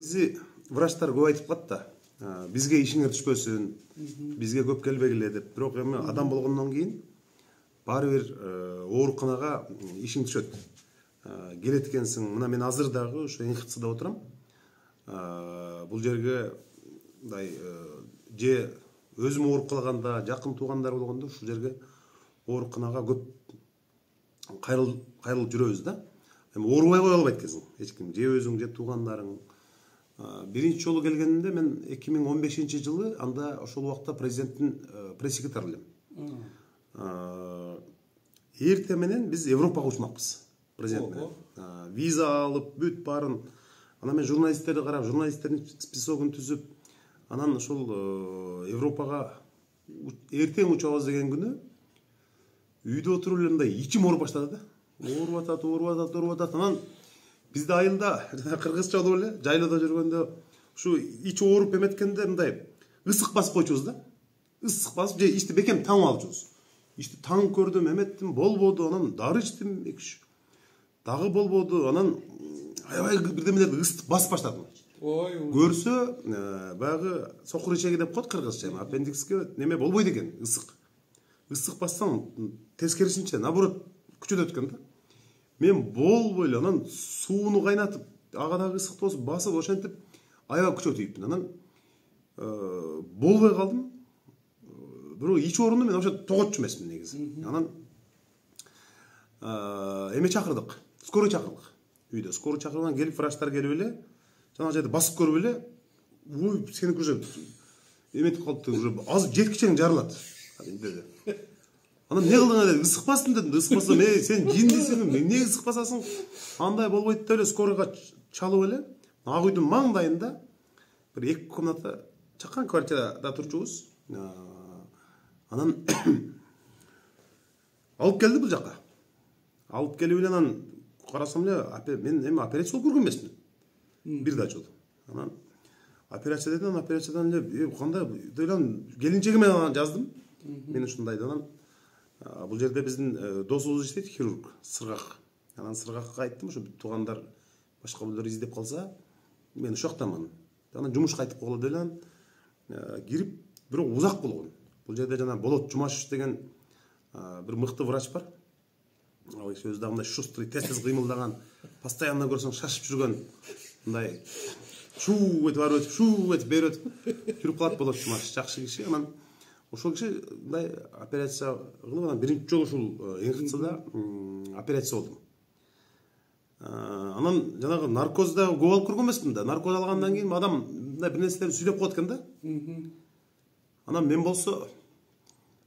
Бизи врачтар көп айтып калат да. Бизге ишиңер түшпөсүн, бизге көп келбегиле деп. Бирок эми адам болгондон кийин баары бир ооруканага ишиң түшөт. Келет экенсиң. Мына мен азыр дагы ошо НХЦда отурам. Бул жерге мындай же өзүм ооруп калганда, жакын туугандар болгондо ушул жерге ооруканага көп кайрылып жүрөбүз да. Эми оорубай кое албайт экенсиң. Эч ким, же өзүң, же туугандарың. Биринчи жолу келгенде мен 2015-жылы анда ошол убакта президенттин пресс-секретары элем. Эртең менен биз Европага учмакпыз президент менен. Виза алып, бүт баарын. Анан мен журналисттерди карап, журналисттердин списогун түзүп, анан ошол Европага эртең учабыз деген күнү үйдө отуруп эле мындай ичим ооруп баштады да. Ооруп атат. Анан бизде айылда кыргызча болуп эле жайлоодо жүргөндө ушу ич ооруп эметкенде мындай ысык басып койчубуз да. Ысык басып же ичти бекем таңып алчубуз. Ичти таң көрдүм, эметтим, болбоду, анан дары ичтим 2-3. Дагы болбоду, анан аябай бирдемелерди ыстык басып баштадым. Көрсө, баягы сокур ичеги деп коет кыргызча, аппендикске неме болбойт экен, ысык. Ысык бассаң тескерисинче, наоборот, күчөтөт экен да. Мен болбой эле анан сууну кайнатып, ага дагы ысык басып, ошентип аябай күчөтүптүм. Анан болбой калдым. Бирок ич оорунду мен вообще тоготчу эмесмин негизи. Анан эме чакырдык, скорый чакырдык. Үйдө скорый чакырган келип, врачтар келип эле, жана жерде басып көрүп эле, ой, сеники уже эметип калыптыр, уже азыр жеткичең жарылат. Анан не кылдың деп, ысык бастым дедим. Ысык бассам, сен жиндисиңби, эмне ысык басасың? Андай болбойт деп эле скорыйга чалып эле, ак үйдүн маңдайында бир 2 комната чакан квартирада турчубуз. Анан алып келди бул жака. Алып келип эле анан карасам эле, мен эми операция болуп көргөн эмесмин. Бир да жолу. Анан операция деди, анан операциядан эле кандай деп келинчегиме жаздым. Мен ушундай анан бул жерде биздин досубуз иштейт, хирург, Сыргак. Анан Сыргакка айттым, ошо туугандар башка бирлер издеп калса, мен ушактамын. Анан жумушка кайтып койгула деп анан кирип, бирок узак болгон. Бул жерде жана Болот Жумашев деген бир мыкты врач бар. Ал киши өзү да мындай шустрый, тез кыймылдаган, постоянно көрсөң шашып жүргөн, мындай шуу этип ары өтүп, шуу этип бери өтүп жүрүп калат. Болот Жумашев жакшы киши. Анан ошол киши мындай операция кылып, анан биринчи жолу ушул НХЦда операция болдум. Анан жанагы наркозда көп алып көргөн эмесмин да. Наркоз алгандан кийин адам мындай бир нерселерди сүйлөп коет экен да. Анан мен болсо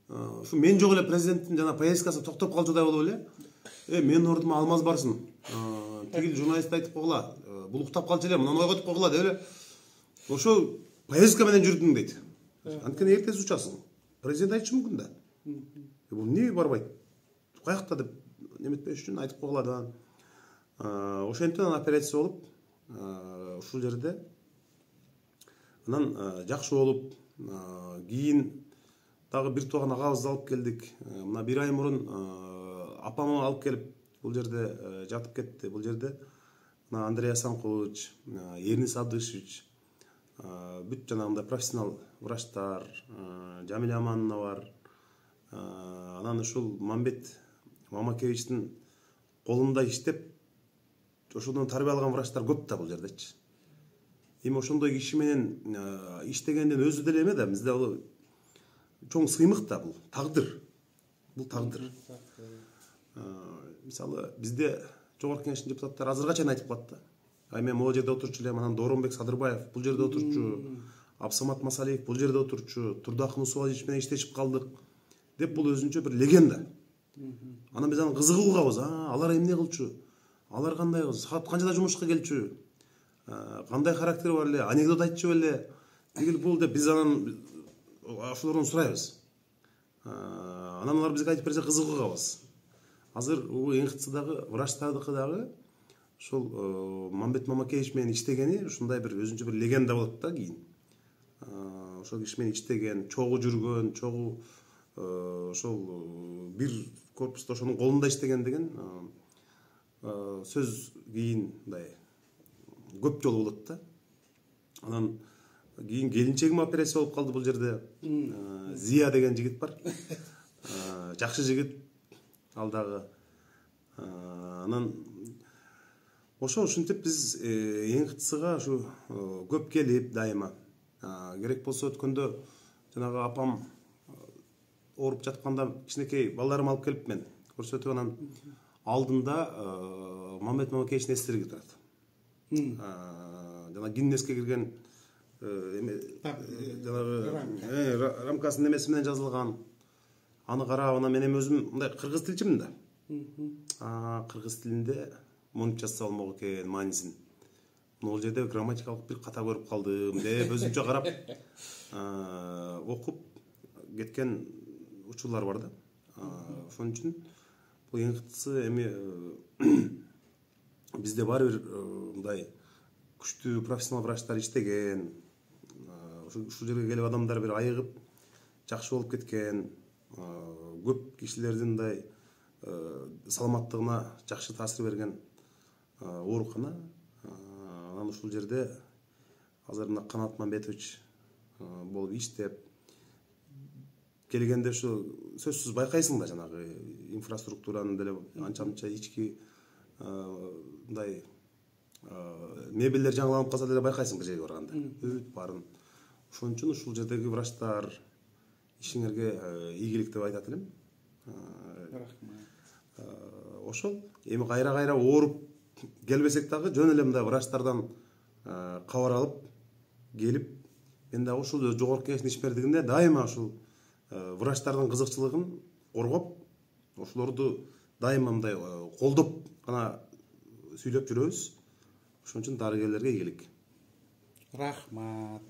ушу мен жок эле президенттин жана поездкасы токтоп калчудай болуп эле, менин ордума Алмаз барсын. Тигил журналист айтып койгула, бул уктап калчу эле, мынаны ойготуп койгула деп эле. Ошо поездка менен жүрдүм дейт. Анткени эртеси учасың. Президент айтышы мүмкүн да. Бул эмне барбайт? Каякта деп неметпеш үчүн айтып койгула да. Ошентип анан операция болуп, ушул жерде анан жакшы болуп, кийин дагы бир тууган агабызды алып келдик. Мына 1 ай мурун апамы алып келип бул жерде жатып кетти. Бул жерде мына Андрей Асанкович, Эрнис Абдышевич, бүт жанагындай профессионал врачтар, Жамиля Аманова бар. Анан ушул Мамбет Мамакевичтин колунда иштеп, ошондон тарбия алган врачтар көп да бул жердечи. Эми ошондой киши менен иштегендин өзү деле эме да, бизде ал чоң сыймык да, бул тагдыр. Бул тагдыр. Мисалы, бизде жогорку кеңештин депутаттары азырга чейин айтып калат да. Мен могу жерде отурчу элем, анан Дооронбек Садырбаев бул жерде отурчу, Абсамат Масалиев бул жерде отурчу, Турдакын Усубалович менен иштешип калдык деп бул өзүнчө бир легенда. Анан биз анын кызыгып угабыз. Алар эмне кылчу? Алар кандай кыз? Саат канчада жумушка келчү? Кандай характери бар эле? Анекдот айтчу беле? Тигил бул деп биз анан ошолордон сурайбыз. Анан алар бизге айтып берсе кызыгып угабыз. Азыр НХЦдагы врачтардыкы дагы ошол Мамбет Мамакевич менен иштегени ушундай бир өзүнчө бир легенда болот да кийин. Ошол киши менен иштеген, чогуу жүргөн, чогуу ошол бир корпуста ошонун колунда иштеген деген сөз кийин мындай көп жолу болот да. Анан кийин келинчегим операция болуп калды бул жерде. Зия деген жигит бар. Жакшы жигит ал дагы. Анан ушинтип биз НХЦга ушу көп келип дайыма. Керек болсо өткөндө жанагы апам ооруп жатканда кичинекей балдарымды алып келип мен көрсөтүп, анан алдында Мамед Мамакеевичтин эстелиги турат. Жана Гиннеске кирген жанагы рамкасынын эмеси менен жазылган. Аны карап, анан мен эми өзүм мындай кыргыз тилчимин да. Кыргыз тилинде монтип жазса болмок экен маанисин. Бул жерде грамматикалык бир ката көрүп калдым деп өзүмчө карап окуп кеткен учурлар бар да. Ошон үчүн бул НХЦ эми бизде баары бир мындай күчтүү профессионал врачтар иштеген. Ушул жерге келип адамдар бир айыгып жакшы болуп кеткен. Көп кишилердин мындай саламаттыгына жакшы таасир берген оорукана. Анан ушул жерде азыр мына Канат Мамбетович болуп иштеп келгенде ушу сөзсүз байкайсың да, жанагы инфраструктуранын деле анча-мынча ички мындай мебелдер жаңыланып калса деле байкайсың бир жерге барганда. Бүт баарын. Ошон үчүн ушул жердеги врачтар ишиңерге ийгилик деп айтат элем. Ошол эми кайра ооруп келбесек дагы жөн эле мындай врачтардан кабар алып келип, мен дагы ушул жогорку кеңештин ишмердигинде дайыма ушул врачтардын кызыкчылыгын коргоп, ошолорду дайыма мындай колдоп гана сүйлөп жүрөбүз. Ошон үчүн дарыгерлерге ийгилик. Рахмат.